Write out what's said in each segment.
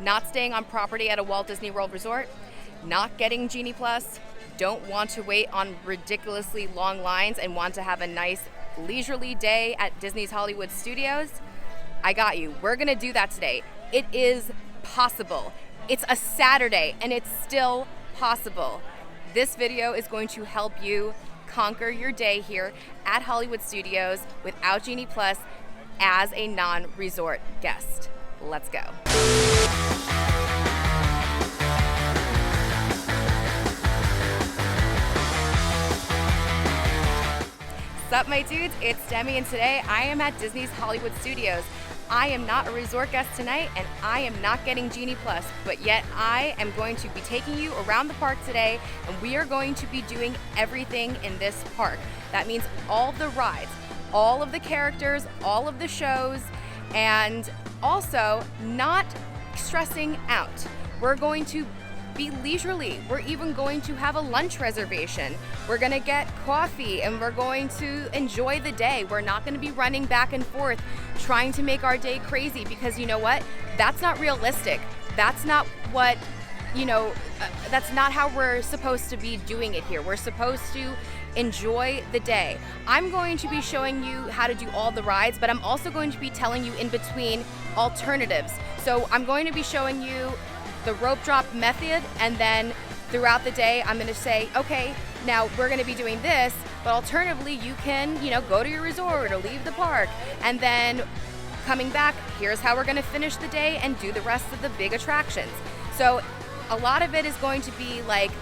not staying on property at a Walt Disney World resort, not getting Genie Plus, don't want to wait on ridiculously long lines and want to have a nice leisurely day at Disney's Hollywood Studios, I got you. We're gonna do that today. It is possible. It's a Saturday and it's still possible. This video is going to help you conquer your day here at Hollywood Studios without Genie Plus as a non-resort guest. Let's go. Sup my dudes, it's Demi and today I am at Disney's Hollywood Studios. I am not a resort guest tonight and I am not getting Genie Plus, but yet I am going to be taking you around the park today and we are going to be doing everything in this park. That means all of the rides, all of the characters, all of the shows, and also not stressing out. We're going to be leisurely. We're even going to have a lunch reservation. We're gonna get coffee and we're going to enjoy the day. We're not gonna be running back and forth trying to make our day crazy because you know what? That's not realistic. That's not what, that's not how we're supposed to be doing it here. We're supposed to enjoy the day. I'm going to be showing you how to do all the rides, but I'm also going to be telling you in between alternatives. So I'm going to be showing you the rope drop method, and then throughout the day I'm going to say, okay, now we're going to be doing this, but alternatively you can, go to your resort or leave the park, and then coming back, here's how we're going to finish the day and do the rest of the big attractions. So a lot of it is going to be like,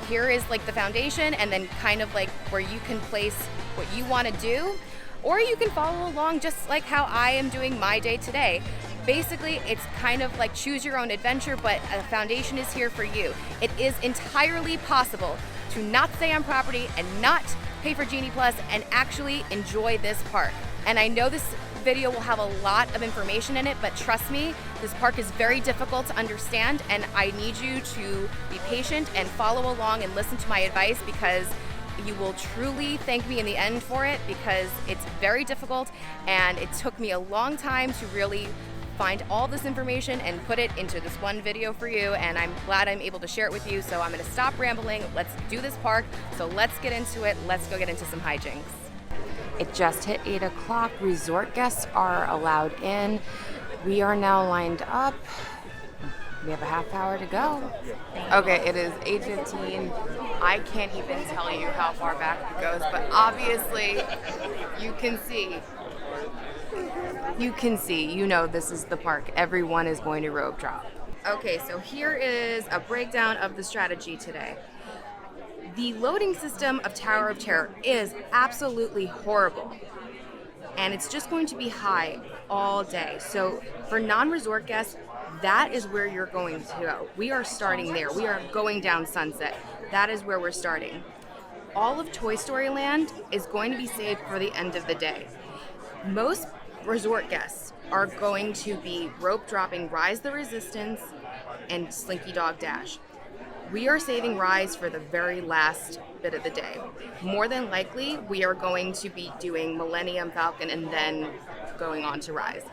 here is like the foundation, and then kind of like where you can place what you want to do, or you can follow along just like how I am doing my day today. Basically, it's kind of like choose your own adventure, but a foundation is here for you. It is entirely possible to not stay on property and not pay for Genie Plus and actually enjoy this park. And I know this video will have a lot of information in it, but trust me, this park is very difficult to understand and I need you to be patient and follow along and listen to my advice because you will truly thank me in the end for it because it's very difficult and it took me a long time to really find all this information and put it into this one video for you, and I'm glad I'm able to share it with you. So I'm gonna stop rambling. Let's do this park. So let's get into it. Let's go get into some hijinks. It just hit 8 o'clock. Resort guests are allowed in. We are now lined up. We have a half hour to go. Okay, it is 8:15. I can't even tell you how far back it goes, but obviously you can see, this is the park. Everyone is going to rope drop. Okay, so here is a breakdown of the strategy today. The loading system of Tower of Terror is absolutely horrible. And it's just going to be high all day. So for non-resort guests, that is where you're going to go. We are starting there. We are going down Sunset. That is where we're starting. All of Toy Story Land is going to be saved for the end of the day. Most resort guests are going to be rope dropping Rise the Resistance and Slinky Dog Dash. We are saving Rise for the very last bit of the day. More than likely, we are going to be doing Millennium Falcon and then going on to Rise.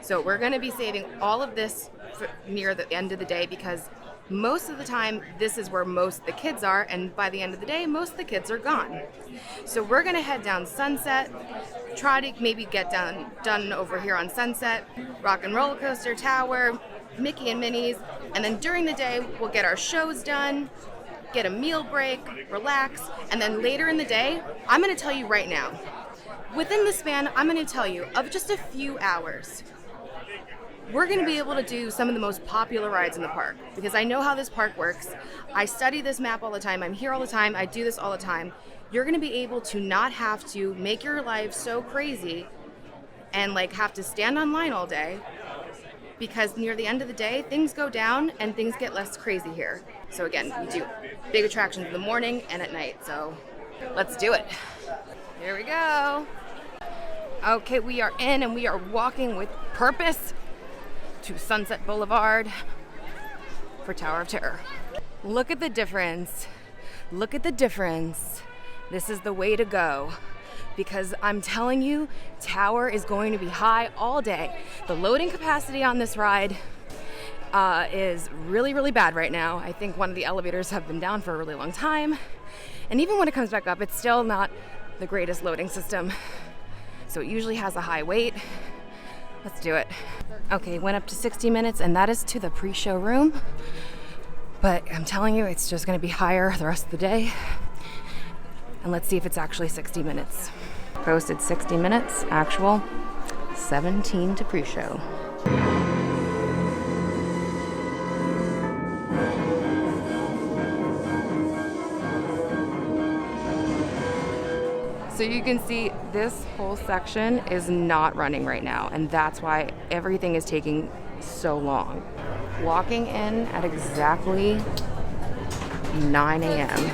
So we're going to be saving all of this for near the end of the day because most of the time, this is where most of the kids are, and by the end of the day, most of the kids are gone. So we're gonna head down Sunset, try to maybe get done over here on Sunset, Rock and Roller Coaster Tower, Mickey and Minnie's, and then during the day, we'll get our shows done, get a meal break, relax, and then later in the day, I'm gonna tell you right now, within the span, I'm gonna tell you, of just a few hours, we're going to be able to do some of the most popular rides in the park because I know how this park works. I study this map all the time. I'm here all the time. I do this all the time. You're going to be able to not have to make your life so crazy and have to stand online all day because near the end of the day, things go down and things get less crazy here. So again, we do big attractions in the morning and at night. So let's do it. Here we go. Okay, we are in and we are walking with purpose to Sunset Boulevard for Tower of Terror. Look at the difference. Look at the difference. This is the way to go because I'm telling you, Tower is going to be high all day. The loading capacity on this ride is really, really bad right now. I think one of the elevators have been down for a really long time. And even when it comes back up, it's still not the greatest loading system. So it usually has a high wait. Let's do it. Okay, went up to 60 minutes, and that is to the pre-show room. But I'm telling you, it's just gonna be higher the rest of the day. And let's see if it's actually 60 minutes. Posted 60 minutes, actual 17 to pre-show. So you can see this whole section is not running right now, and that's why everything is taking so long. Walking in at exactly 9 a.m.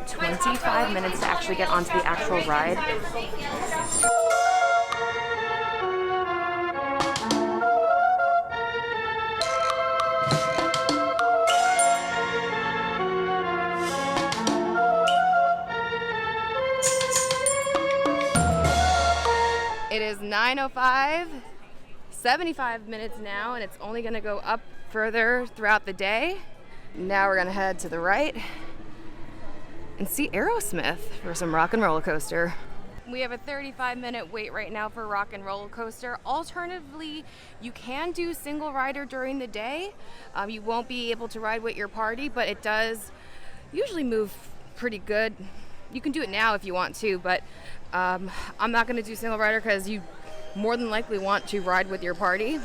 25 minutes to actually get onto the actual ride. It is 9:05, 75 minutes now, and it's only gonna go up further throughout the day. Now we're gonna head to the right and see Aerosmith for some Rock and Roller Coaster. We have a 35-minute wait right now for Rock and Roller Coaster. Alternatively, you can do single rider during the day. You won't be able to ride with your party, but it does usually move pretty good. You can do it now if you want to, but I'm not gonna do single rider because you more than likely want to ride with your party.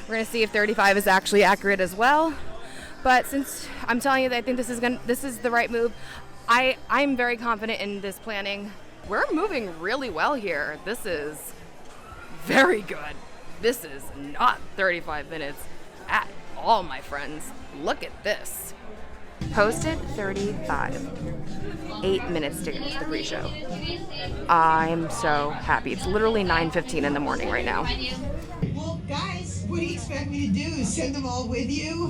We're gonna see if 35 is actually accurate as well. But since I'm telling you that I think this is the right move, I'm very confident in this planning. We're moving really well here. This is very good. This is not 35 minutes at all, my friends. Look at this. Posted 35. 8 minutes to get to the pre-show. I'm so happy. It's literally 9:15 in the morning right now. Well, guys, what do you expect me to do? Send them all with you?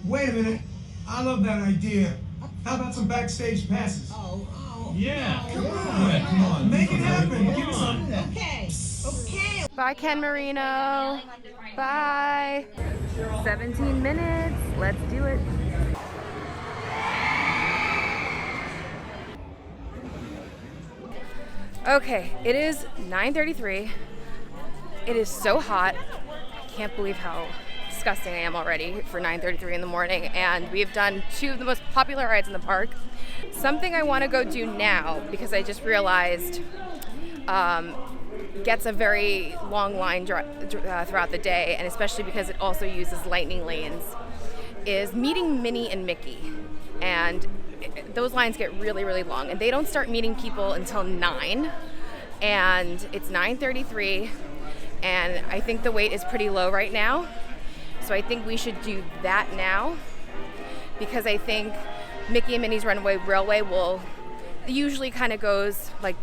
Wait a minute. I love that idea. How about some backstage passes? Oh. Yeah. Come on. Make it happen. Give us some. Okay. Bye, Ken Marino. Bye. 17 minutes. Let's do it. Okay, it is 9:33. It is so hot. I can't believe how disgusting I am already for 9:33 in the morning, and we have done two of the most popular rides in the park. Something I want to go do now, because I just realized gets a very long line throughout the day, and especially because it also uses lightning lanes, is meeting Minnie and Mickey. And those lines get really, really long, and they don't start meeting people until 9, and it's 9:33, and I think the wait is pretty low right now. So I think we should do that now, because I think Mickey and Minnie's Runaway Railway usually kind of goes like,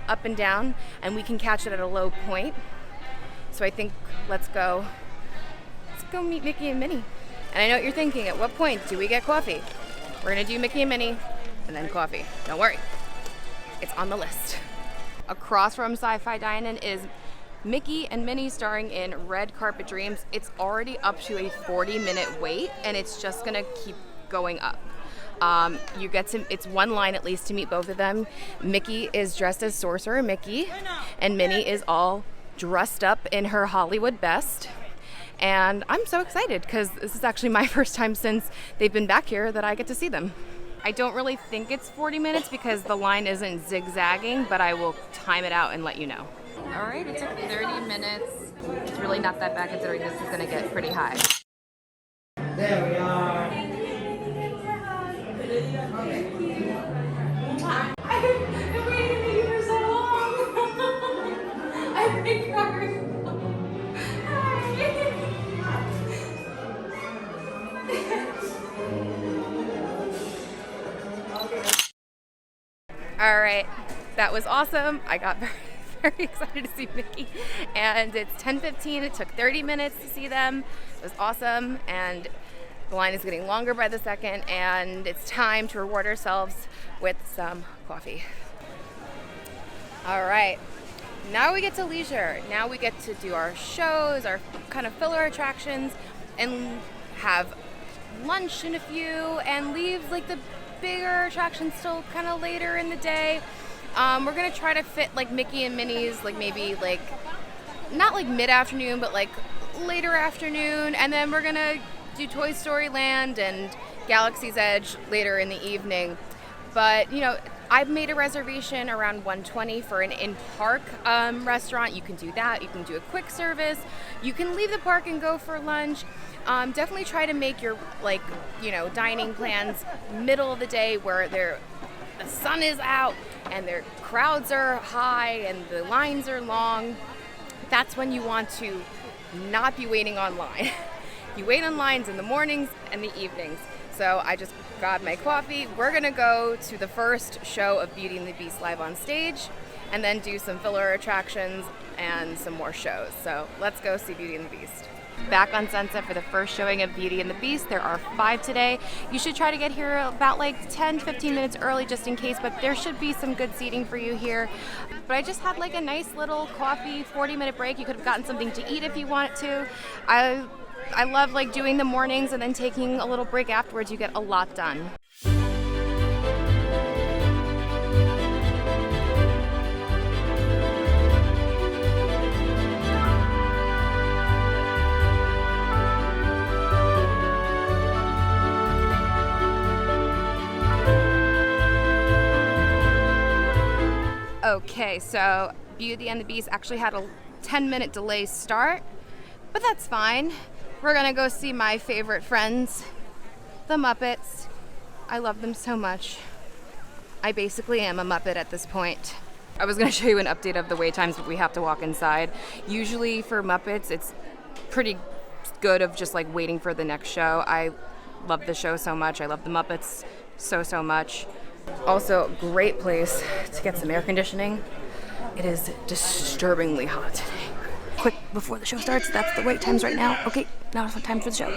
up and down, and we can catch it at a low point. So I think let's go meet Mickey and Minnie. And I know what you're thinking, at what point do we get coffee? We're gonna do Mickey and Minnie and then coffee. Don't worry, it's on the list. Across from Sci-Fi Dine-In is Mickey and Minnie starring in Red Carpet Dreams. It's already up to a 40-minute wait, and it's just gonna keep going up. It's one line at least to meet both of them. Mickey is dressed as Sorcerer Mickey, and Minnie is all dressed up in her Hollywood best. And I'm so excited because this is actually my first time since they've been back here that I get to see them. I don't really think it's 40 minutes because the line isn't zigzagging, but I will time it out and let you know. All right, it took 30 minutes. It's really not that bad considering this is going to get pretty high. There we are. I've been waiting to meet you for so long. I've been crying. All right, that was awesome. I got very, very excited to see Mickey, and it's 10:15. It took 30 minutes to see them. It was awesome, and the line is getting longer by the second, and it's time to reward ourselves with some coffee. All right, now we get to leisure. Now we get to do our shows, our kind of filler attractions, and have lunch in a few, and leave like the bigger attractions still kind of later in the day. We're gonna try to fit like Mickey and Minnie's, like maybe like not like mid-afternoon, but like later afternoon, and then we're gonna do Toy Story Land and Galaxy's Edge later in the evening. But you know, I've made a reservation around 1:20 for an in-park restaurant. You can do that. You can do a quick service. You can leave the park and go for lunch. Definitely try to make your like, you know, dining plans middle of the day where the sun is out and their crowds are high and the lines are long. That's when you want to not be waiting online. You wait on lines in the mornings and the evenings. So I just got my coffee. We're gonna go to the first show of Beauty and the Beast live on stage, and then do some filler attractions and some more shows. So let's go see Beauty and the Beast. Back on Sunset for the first showing of Beauty and the Beast. There are 5 today. You should try to get here about like 10 to 15 minutes early just in case, but there should be some good seating for you here. But I just had like a nice little coffee 40-minute break. You could have gotten something to eat if you wanted to. I love like doing the mornings and then taking a little break afterwards. You get a lot done. Okay, so Beauty and the Beast actually had a 10-minute delay start, but that's fine. We're gonna go see my favorite friends, the Muppets. I love them so much. I basically am a Muppet at this point. I was gonna show you an update of the wait times, but we have to walk inside. Usually for Muppets, it's pretty good of just like waiting for the next show. I love the show so much. I love the Muppets so much. Also, great place to get some air conditioning. It is disturbingly hot today. Quick, before the show starts, that's the wait times right now. Okay, now it's time for the show.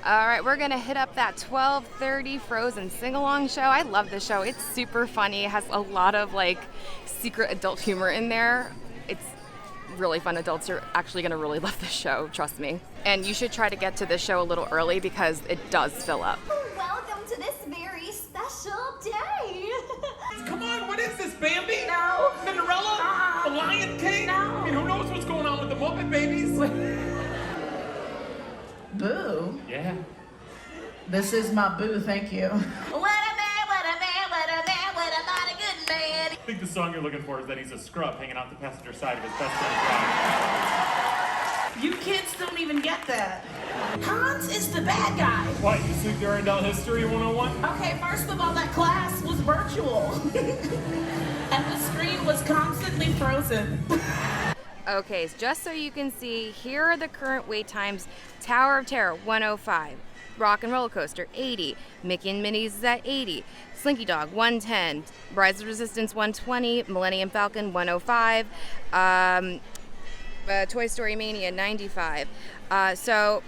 All right, we're gonna hit up that 12:30 Frozen Singalong show. I love this show. It's super funny. It has a lot of like secret adult humor in there. It's really fun. Adults are actually gonna really love this show, trust me. And you should try to get to this show a little early because it does fill up. Welcome to this very special day. Come on, what is this, Bambi? No. Cinderella? The Lion King? No. I mean, who knows what's going on with the Muppet Babies? Boo? Yeah. This is my boo, thank you. What a man, what a man, what a man, what a mighty good man. I think the song you're looking for is that he's a scrub hanging out the passenger side of his best friend's ride. You kids don't even get that. Hans is the bad guy. What, you think they're in History 101? Okay, first of all, that class was virtual. And the screen was constantly frozen. Okay, so just so you can see, here are the current wait times. Tower of Terror, 105. Rock and Roller Coaster, 80. Mickey and Minnie's is at 80. Slinky Dog, 110. Rise of Resistance, 120. Millennium Falcon, 105. Toy Story Mania, 95. So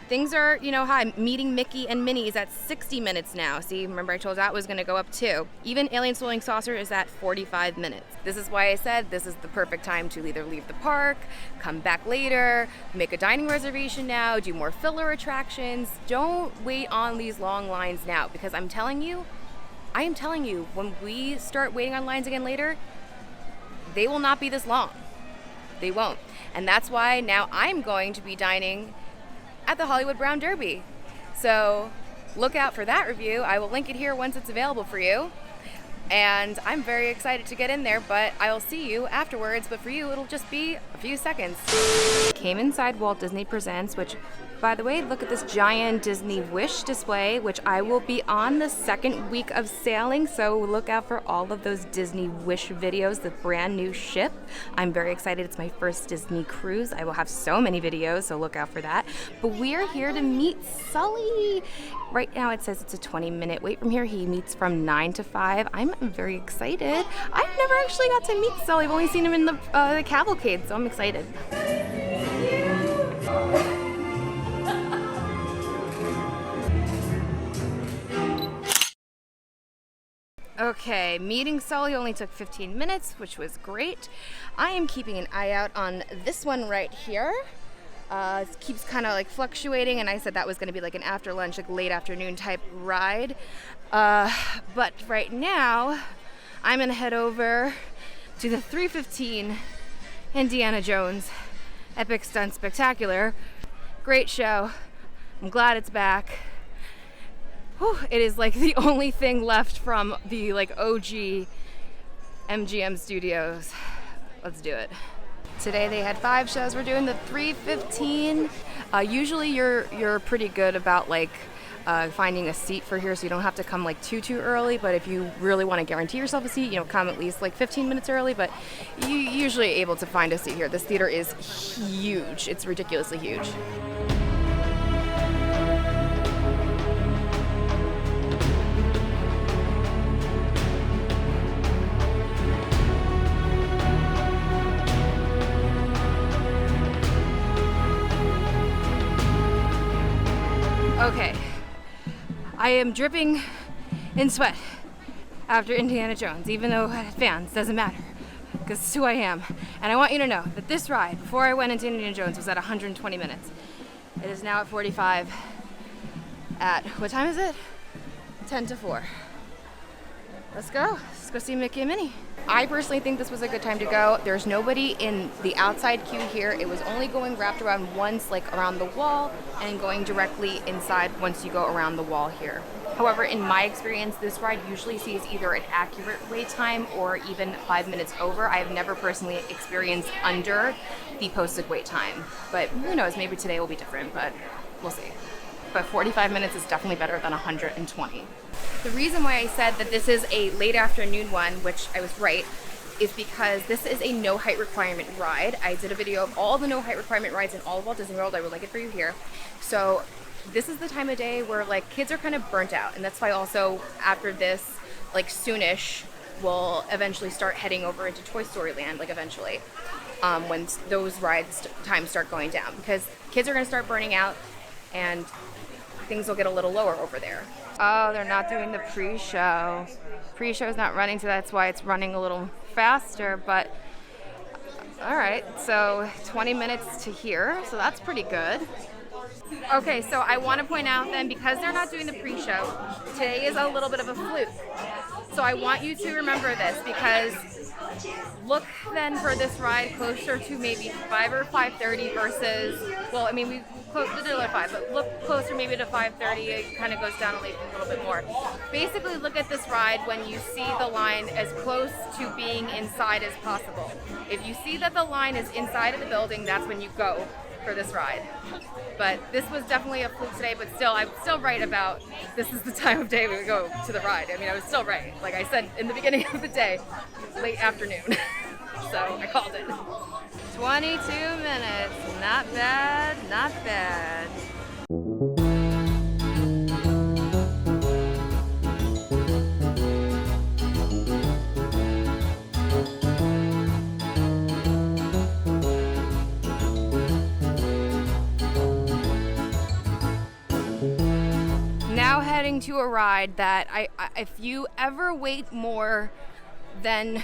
things are, high. Meeting Mickey and Minnie is at 60 minutes now. See, remember I told you that was going to go up too. Even Alien Swirling Saucer is at 45 minutes. This is why I said this is the perfect time to either leave the park, come back later, make a dining reservation now, do more filler attractions. Don't wait on these long lines now, because I am telling you, when we start waiting on lines again later, they will not be this long. They won't. And that's why now I'm going to be dining at the Hollywood Brown Derby. So look out for that review. I will link it here once it's available for you. And I'm very excited to get in there, but I'll see you afterwards. But for you, it'll just be a few seconds. Came inside Walt Disney Presents, which, by the way, look at this giant Disney Wish display, which I will be on the second week of sailing. So look out for all of those Disney Wish videos, the brand new ship. I'm very excited. It's my first Disney cruise. I will have so many videos, so look out for that. But we're here to meet Sully. Right now it says it's a 20-minute wait from here. He meets from 9 to 5. I'm I'm very excited. I've never actually got to meet Sully. I've only seen him in the cavalcade, so I'm excited. Okay, meeting Sully only took 15 minutes, which was great. I am keeping an eye out on this one right here. It keeps kind of like fluctuating, and I said that was going to be like an after lunch, like late afternoon type ride. But right now, I'm going to head over to the 3:15 Indiana Jones Epic Stunt Spectacular. Great show. I'm glad it's back. Whew, it is like the only thing left from the like OG MGM studios. Let's do it. Today they had 5 shows. We're doing the 3:15. Usually you're pretty good about like finding a seat for here, so you don't have to come like too early. But if you really want to guarantee yourself a seat, come at least like 15 minutes early. But you're usually able to find a seat here. This theater is huge. It's ridiculously huge. Okay, I am dripping in sweat after Indiana Jones, even though fans, doesn't matter, because it's who I am. And I want you to know that this ride, before I went into Indiana Jones, was at 120 minutes. It is now at 45 at, what time is it? 10 to 4. Let's go see Mickey and Minnie. I personally think this was a good time to go. There's nobody in the outside queue here. It was only going wrapped around once, like around the wall, and going directly inside once you go around the wall here. However, in my experience, this ride usually sees either an accurate wait time or even 5 minutes over. I have never personally experienced under the posted wait time, but who knows, maybe today will be different, but we'll see. But 45 minutes is definitely better than 120. The reason why I said that this is a late afternoon one, which I was right, is because this is a no height requirement ride. I did a video of all the no height requirement rides in all of Walt Disney World. I would like it for you here. So this is the time of day where like kids are kind of burnt out, and that's why also after this, like soonish, we'll eventually start heading over into Toy Story Land, like eventually, when those rides times start going down, because kids are going to start burning out and things will get a little lower over there. Oh, they're not doing the pre-show. Pre-show is not running, so that's why it's running a little faster, but all right, so 20 minutes to here, so that's pretty good. Okay, so I want to point out then, because they're not doing the pre-show, today is a little bit of a fluke. So I want you to remember this, because look then for this ride closer to maybe 5 or 5:30 versus, well, I mean, we did it at 5, but look closer maybe to 5:30. It kind of goes down a little bit more. Basically, look at this ride when you see the line as close to being inside as possible. If you see that the line is inside of the building, that's when you go for this ride. But this was definitely a fluke today, but still, I'm still right about this is the time of day we would go to the ride. I mean, I was still right. Like I said in the beginning of the day, late afternoon. So I called it. 22 minutes, not bad, not bad. Now heading to a ride that if you ever wait more than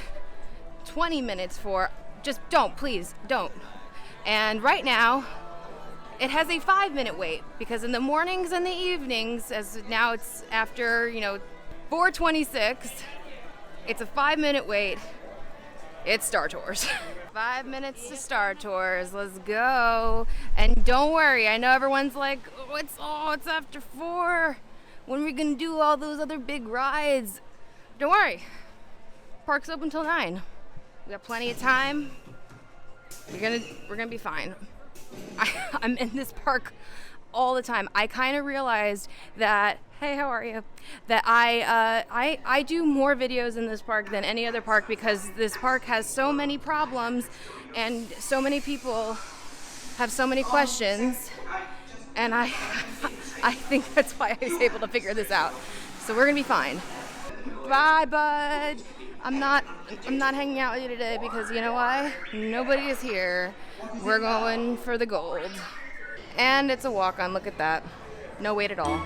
20 minutes for, just don't, please don't. And right now it has a 5-minute wait, because in the mornings and the evenings, as now it's after 4:26, it's a 5-minute wait. It's Star Tours. 5 minutes to Star Tours. Let's go. And don't worry, I know everyone's like, it's after 4. When are we gonna do all those other big rides? Don't worry. Park's open till 9. We got plenty of time. We're gonna be fine. I'm in this park all the time. I kind of realized that, hey, how are you? That I do more videos in this park than any other park, because this park has so many problems and so many people have so many questions, and I think that's why I was able to figure this out. So we're gonna be fine. Bye, bud. I'm not hanging out with you today because you know why? Nobody is here. We're going for the gold. And it's a walk-on, look at that. No wait at all.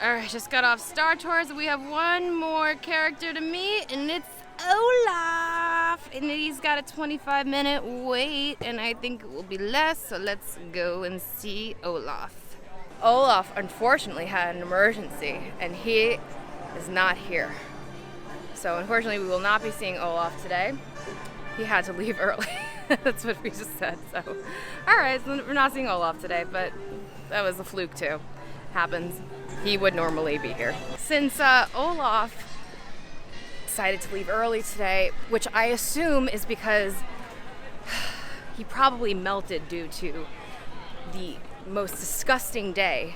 Alright, just got off Star Tours. We have one more character to meet, and it's Olaf. And he's got a 25-minute wait, and I think it will be less, so let's go and see Olaf. Olaf, unfortunately, had an emergency, and he is not here. So, unfortunately, we will not be seeing Olaf today. He had to leave early. That's what we just said, so. Alright, so we're not seeing Olaf today, but that was a fluke, too. Happens. He would normally be here. Since Olaf decided to leave early today, which I assume is because he probably melted due to the most disgusting day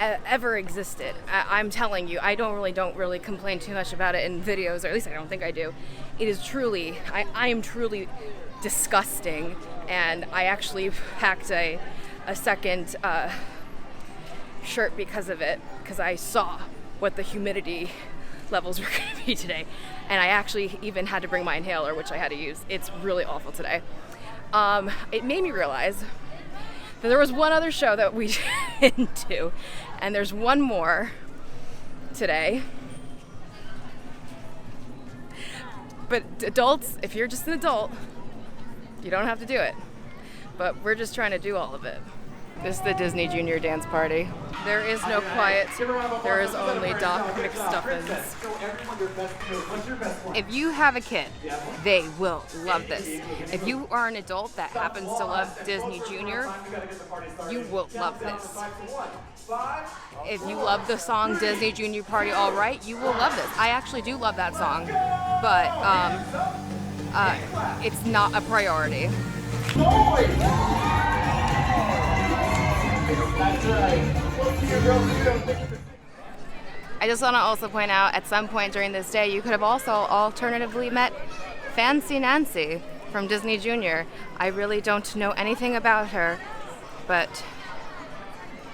ever existed. I'm telling you, I don't really complain too much about it in videos, or at least I don't think I do. It is truly, I am truly disgusting, and I actually packed a second shirt because of it, because I saw what the humidity levels were going to be today, and I actually even had to bring my inhaler, which I had to use. It's really awful today. It made me realize that there was one other show that we didn't do, and there's one more today. But adults, if you're just an adult, you don't have to do it. But we're just trying to do all of it. This is the Disney Junior Dance Party. There is no quiet. There is only Doc McStuffins. If you have a kid, they will love this. If you are an adult that happens to love Disney Junior, you will love this. If you love the song Disney Junior Party All Right, you will love this. I actually do love that song, but it's not a priority. I just want to also point out, at some point during this day, you could have also alternatively met Fancy Nancy from Disney Junior. I really don't know anything about her, but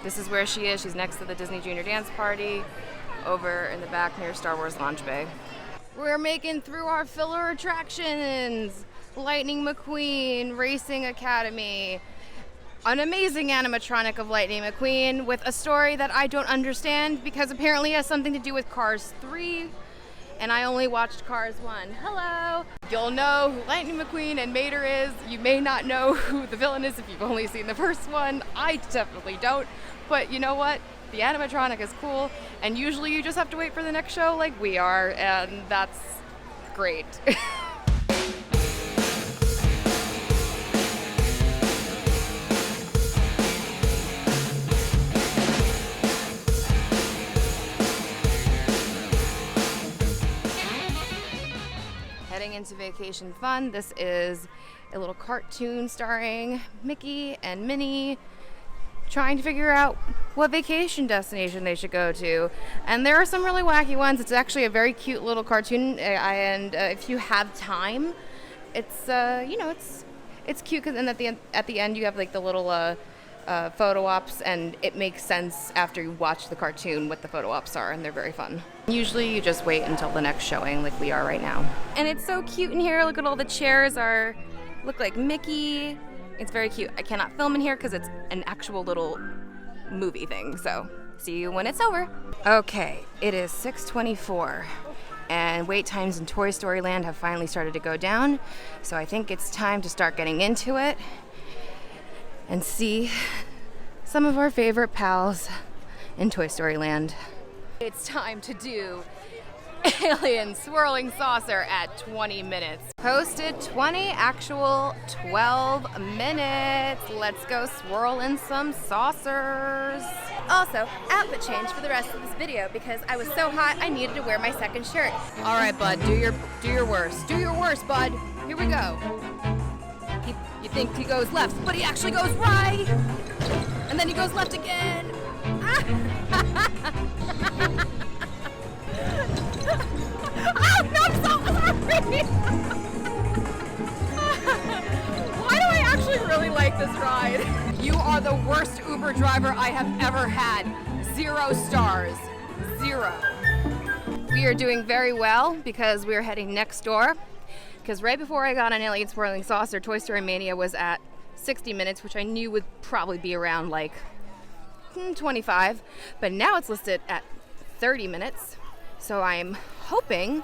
this is where she is. She's next to the Disney Junior Dance Party, over in the back near Star Wars Launch Bay. We're making through our filler attractions. Lightning McQueen, Racing Academy, an amazing animatronic of Lightning McQueen with a story that I don't understand because apparently it has something to do with Cars 3, and I only watched Cars 1. Hello! You'll know who Lightning McQueen and Mater is. You may not know who the villain is if you've only seen the first one. I definitely don't, but you know what? The animatronic is cool, and usually you just have to wait for the next show like we are, and that's great. Heading into Vacation Fun, this is a little cartoon starring Mickey and Minnie trying to figure out what vacation destination they should go to. And there are some really wacky ones. It's actually a very cute little cartoon, and if you have time, it's it's cute. Cause then at the end you have like the little photo ops, and it makes sense after you watch the cartoon what the photo ops are, and they're very fun. Usually you just wait until the next showing like we are right now. And it's so cute in here. Look at all the chairs look like Mickey. It's very cute. I cannot film in here because it's an actual little movie thing, so see you when it's over. Okay, it is 6:24, and wait times in Toy Story Land have finally started to go down, so I think it's time to start getting into it and see some of our favorite pals in Toy Story Land. It's time to do Alien Swirling Saucer at 20 minutes. Posted 20, actual 12 minutes. Let's go swirl in some saucers. Also, outfit change for the rest of this video because I was so hot I needed to wear my second shirt. All right, bud, do your worst. Do your worst, bud. Here we go. You think he goes left, but he actually goes right. And then he goes left again. No, I'm so sorry. Why do I actually really like this ride? You are the worst Uber driver I have ever had. 0 stars. 0. We are doing very well because we are heading next door. Because right before I got on Alien Swirling Saucer, Toy Story Mania was at 60 minutes, which I knew would probably be around like 25. But now it's listed at 30 minutes. So I'm hoping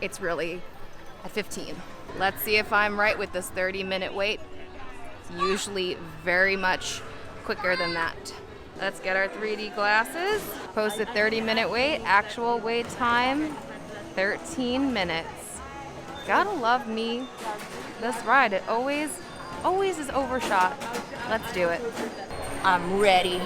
it's really at 15. Let's see if I'm right with this 30-minute wait. It's usually very much quicker than that. Let's get our 3D glasses. Posted 30-minute wait. Actual wait time, 13 minutes. Gotta love me. This ride, it always is overshot. Let's do it. I'm ready.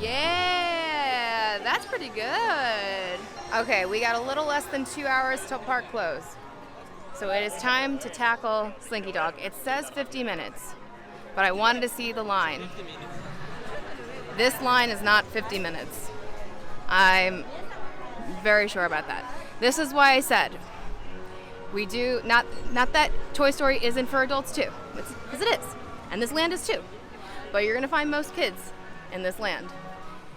Yeah, that's pretty good. Okay, we got a little less than 2 hours till park close. So it is time to tackle Slinky Dog. It says 50 minutes, but I wanted to see the line. This line is not 50 minutes. I'm very sure about that. This is why I said we do not that Toy Story isn't for adults too, because it is, and this land is too. But you're gonna find most kids in this land,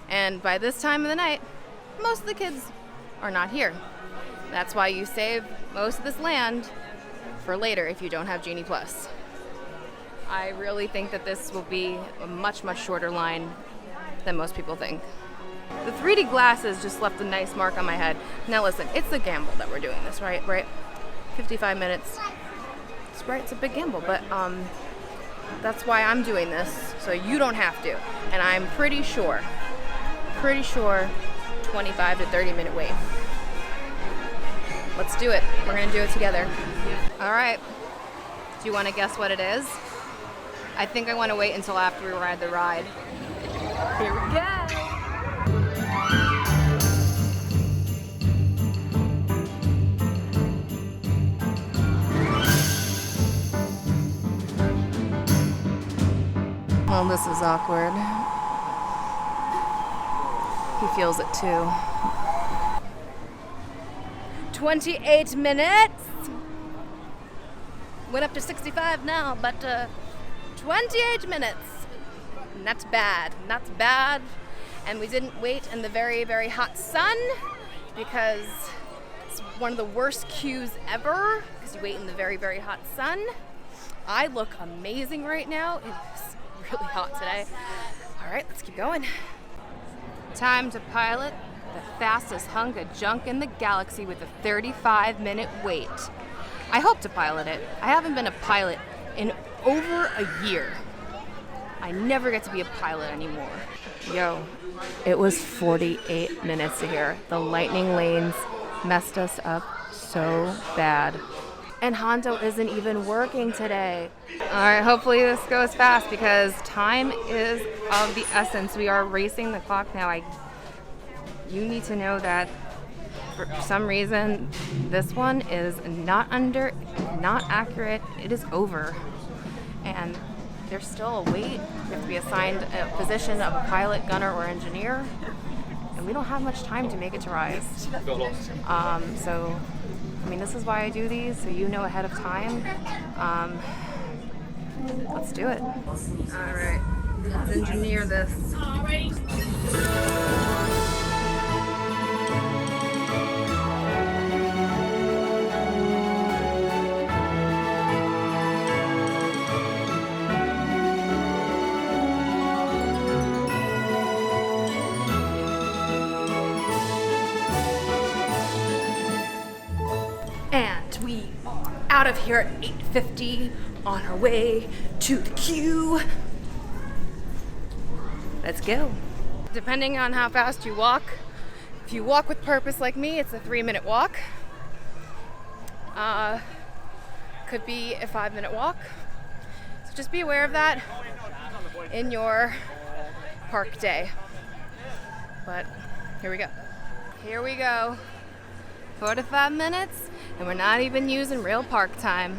and by this time of the night, most of the kids are not here. That's why you save most of this land for later if you don't have Genie Plus. I really think that this will be a much, much shorter line than most people think. The 3D glasses just left a nice mark on my head. Now listen, it's a gamble that we're doing this, right? 55 minutes. It's right, it's a big gamble, but that's why I'm doing this, so you don't have to. And I'm pretty sure 25 to 30 minute wait. Let's do it. We're gonna do it together. All right. Do you want to guess what it is? I think I want to wait until after we ride the ride. Here we go. Well, this is awkward. He feels it too. 28 minutes. Went up to 65 now, but 28 minutes. Not bad. Not bad. And we didn't wait in the very, very hot sun because it's one of the worst queues ever because you wait in the very, very hot sun. I look amazing right now. It's really hot today. All right, let's keep going. Time to pilot the fastest hunk of junk in the galaxy with a 35-minute wait. I hope to pilot it. I haven't been a pilot in over a year. I never get to be a pilot anymore. Yo, it was 48 minutes here. The lightning lanes messed us up so bad. And Hondo isn't even working today. All right, hopefully this goes fast because time is of the essence. We are racing the clock now. You need to know that for some reason, this one is not accurate. It is over. And there's still a wait. You have to be assigned a position of a pilot, gunner, or engineer. And we don't have much time to make it to Rise. So, I mean, this is why I do these, so you know ahead of time. Let's do it. All right, let's engineer this. All right. And we are out of here at 8:50 on our way to the queue. Let's go. Depending on how fast you walk, if you walk with purpose like me, it's a 3-minute walk. Could be a 5-minute walk. So just be aware of that in your park day. But here we go. Here we go. 45 minutes, and we're not even using real park time.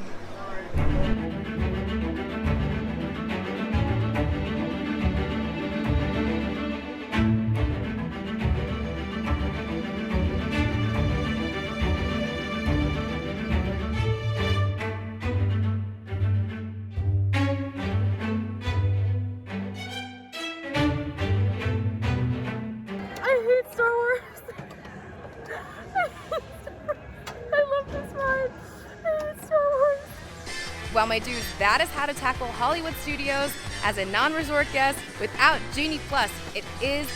Well, my dudes, that is how to tackle Hollywood Studios as a non-resort guest without Genie Plus. It is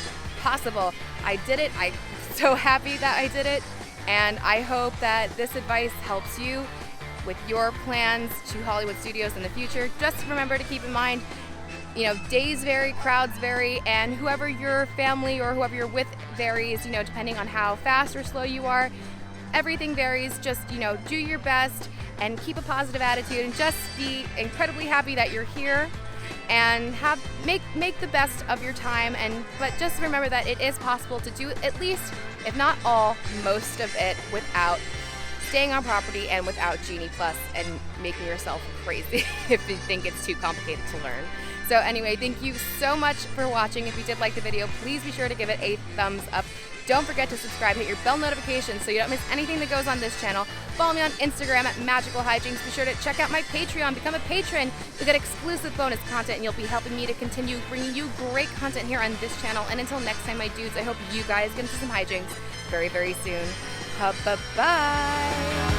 possible. I did it. I'm so happy that I did it. And I hope that this advice helps you with your plans to Hollywood Studios in the future. Just remember to keep in mind, you know, days vary, crowds vary, and whoever your family or whoever you're with varies, you know, depending on how fast or slow you are. Everything varies. Just, you know, do your best and keep a positive attitude and just be incredibly happy that you're here and make the best of your time. But just remember that it is possible to do at least, if not all, most of it without staying on property and without Genie Plus and making yourself crazy if you think it's too complicated to learn. So anyway, thank you so much for watching. If you did like the video, please be sure to give it a thumbs up. Don't forget to subscribe, hit your bell notification so you don't miss anything that goes on this channel. Follow me on Instagram at Magical Hijinx. Be sure to check out my Patreon, become a patron. You'll get exclusive bonus content and you'll be helping me to continue bringing you great content here on this channel. And until next time, my dudes, I hope you guys get into some hijinks very, very soon. Bye-bye.